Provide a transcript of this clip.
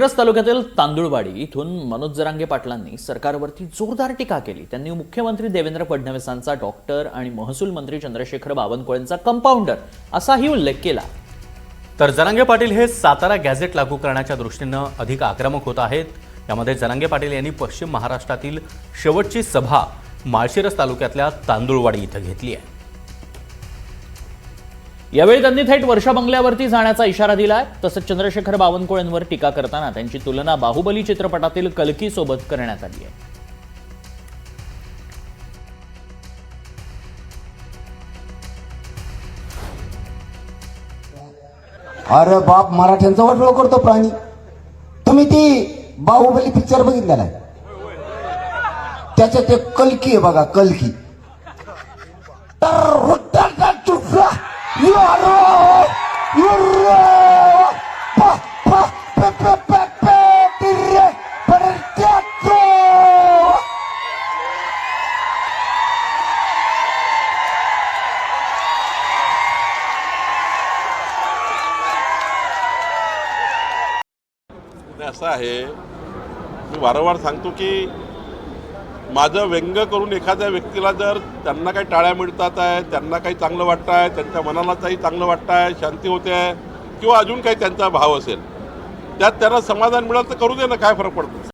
मिरज तालुक्यातील तांदुळवाडी इथून मनोज जरांगे पाटलांनी सरकारवरती जोरदार टीका केली। त्यांनी मुख्यमंत्री देवेंद्र फडणवीसांचा डॉक्टर आणि महसूल मंत्री चंद्रशेखर बावनकुळेंचा कंपाऊंडर असाही उल्लेख केला। तर जरांगे पाटील हे सातारा गॅझेट लागू करण्याच्या दृष्टीने अधिक आक्रमक होत आहेत। यामध्ये जरांगे पाटील यांनी पश्चिम महाराष्ट्रातील शेवटची सभा माळशिरस तालुक्यातल्या तांदुळवाडी इथं घेतली आहे। यावेळी त्यांनी थेट वर्षा बंगल्यावरती जाण्याचा इशारा दिलाय। तसंच चंद्रशेखर बावनकुळेंवर टीका करताना त्यांची तुलना बाहुबली चित्रपटातील कल्की सोबत करण्यात आली आहे। अरे बाप, मराठ्यांचा वाटोळ करतो प्राणी। तुम्ही ती बाहुबली पिक्चर बघितलेला आहे? त्याच्यात ते कल्की आहे बघा, कल्की। असं आहे, मी वारंवार सांगतो की माझं व्यंग करून एखाद्या व्यक्तीला जर त्यांना काही टाळ्या मिळतात आहे, त्यांना काही चांगलं वाटतं आहे, त्यांच्या मनाला काही चांगलं वाटतं आहे, शांती होते आहे किंवा अजून काही त्यांचा भाव असेल, त्यात त्यांना समाधान मिळालं तर करू दे ना, काय फरक पडतो।